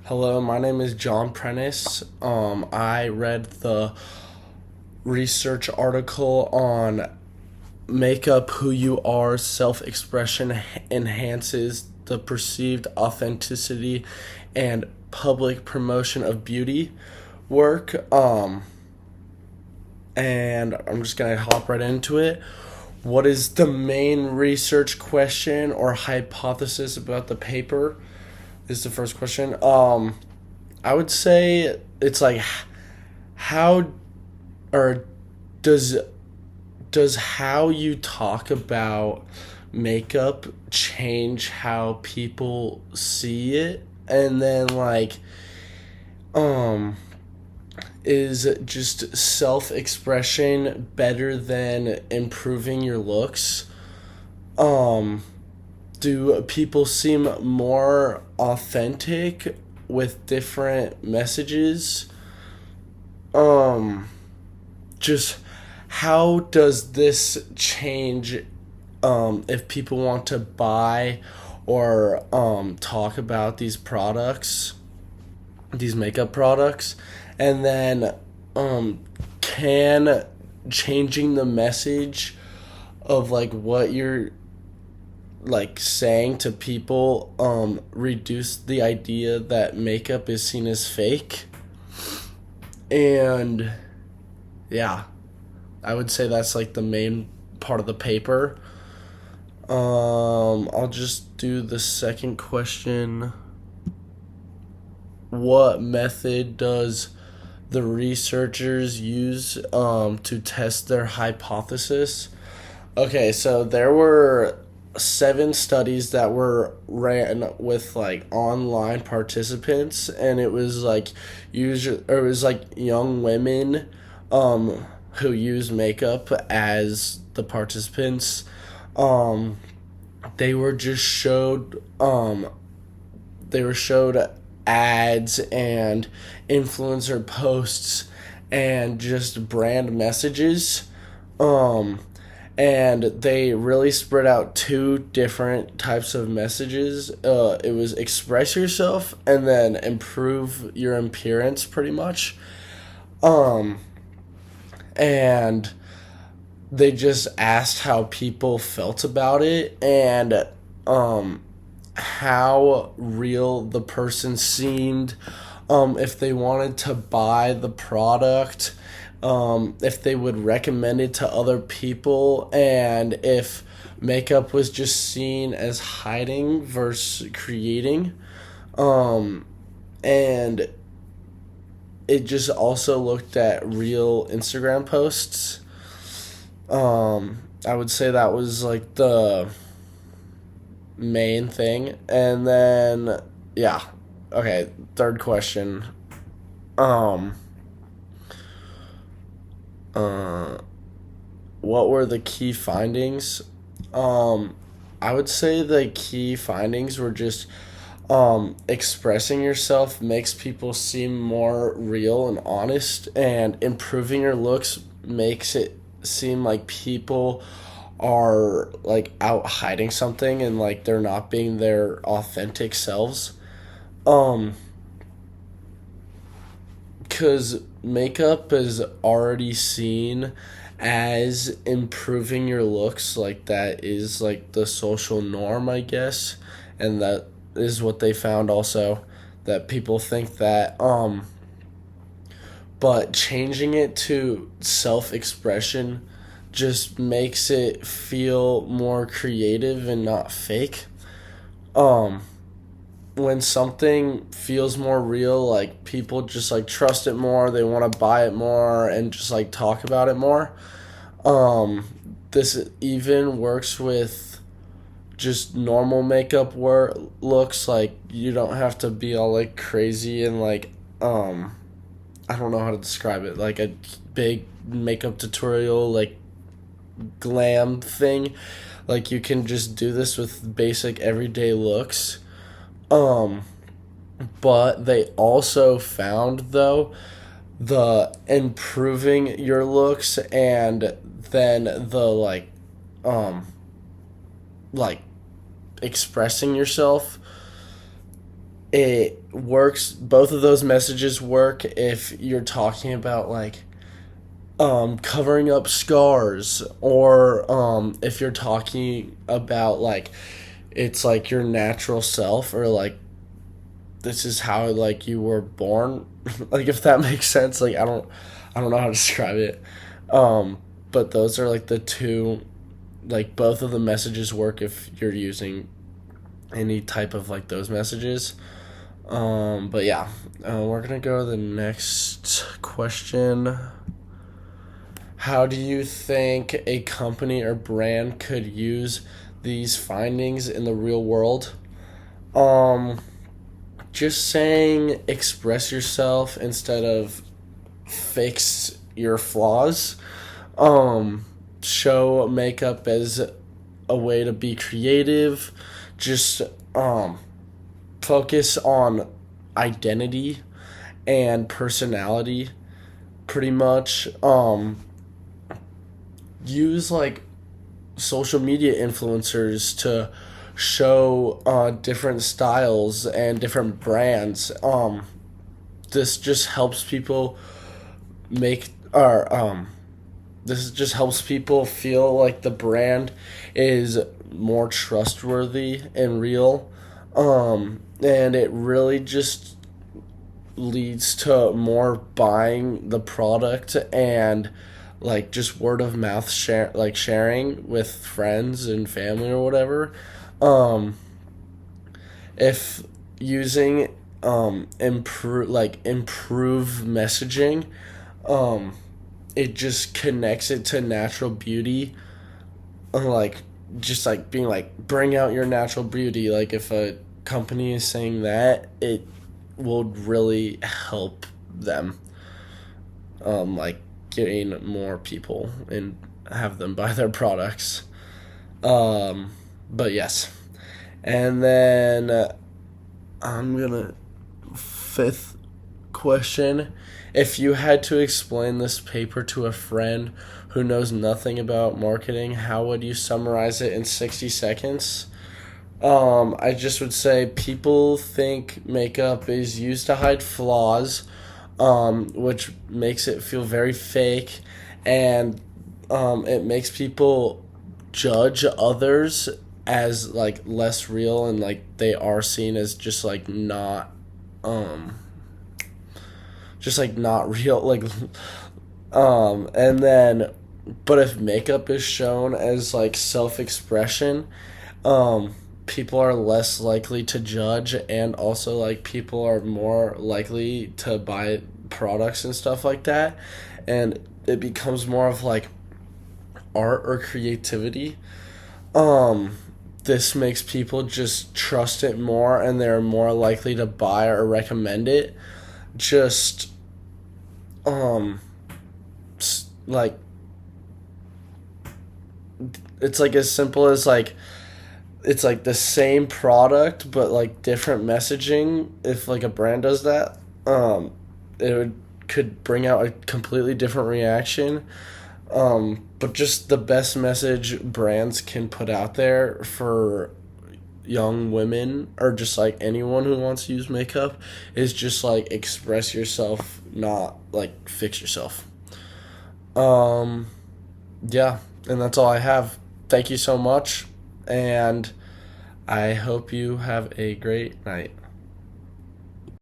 Hello, my name is John Prentice. I read the research article on makeup, who you are, self expression enhances the perceived authenticity and public promotion of beauty work. And I'm just going to hop right into it. What is the main research question or hypothesis about the paper? Is the first question. I would say it's like how or does how you talk about makeup change how people see it, and then um is just self-expression better than improving your looks? Do people seem more authentic with different messages? Just how does this change if people want to buy or talk about these products, these makeup products? And then can changing the message of what you're saying to people reduce the idea that makeup is seen as fake? And yeah, I would say that's the main part of the paper. I'll just do the second question. What method does the researchers use to test their hypothesis? Okay, so there were 7 studies that were ran with online participants, and it was young women who use makeup as the participants. They were just showed ads and influencer posts and just brand messages. And they really spread out 2 different types of messages. It was express yourself and then improve your appearance, pretty much. And they just asked how people felt about it, and how real the person seemed, if they wanted to buy the product, if they would recommend it to other people, and if makeup was just seen as hiding versus creating. And it just also looked at real Instagram posts. I would say that was the main thing. And then yeah, okay, third question. What were the key findings? I would say the key findings were just expressing yourself makes people seem more real and honest, and improving your looks makes it seem like people are out hiding something, and they're not being their authentic selves. Because makeup is already seen as improving your looks, that is the social norm, I guess. And that is what they found also, that people think that. But changing it to self-expression just makes it feel more creative and not fake. When something feels more real, people just trust it more, they want to buy it more, and just talk about it more. This even works with just normal makeup looks. You don't have to be all crazy and I don't know how to describe it, a big makeup tutorial glam thing. You can just do this with basic everyday looks. But they also found, though, the improving your looks and then the expressing yourself it works. Both of those messages work if you're talking about like covering up scars, or if you're talking about like it's like your natural self, or like this is how like you were born. Like, if that makes sense. Like, I don't know how to describe it. But those are like the two, like both of the messages work if you're using any type of like those messages. But yeah, we're gonna go to the next question. How do you think a company or brand could use these findings in the real world? Um, just saying express yourself instead of fix your flaws. Um, show makeup as a way to be creative. Just focus on identity and personality pretty much. Use like social media influencers to show different styles and different brands. This just helps people make or this just helps people feel like the brand is more trustworthy and real. And it really just leads to more buying the product, and like just word of mouth sharing with friends and family or whatever. um if using improve messaging, um it just connects it to natural beauty. Like, just like being like, bring out your natural beauty. Like, if a company is saying that, it will really help them, like getting more people and have them buy their products. But yes. And then I'm gonna fifth question. If you had to explain this paper to a friend who knows nothing about marketing, how would you summarize it in 60 seconds? I just would say people think makeup is used to hide flaws, which makes it feel very fake, and it makes people judge others as like less real, and like they are seen as um just like not real, like and then, but if makeup is shown as like self-expression, um people are less likely to judge, and also like people are more likely to buy products and stuff like that, and it becomes more of like art or creativity. um this makes people just trust it more, and they're more likely to buy or recommend it. Just um like, it's like as simple as like it's like the same product but like different messaging. If like a brand does that, it could bring out a completely different reaction. But just the best message brands can put out there for young women, or just like anyone who wants to use makeup, is just like express yourself, not like fix yourself. um yeah, and that's all I have. Thank you so much, and I hope you have a great night.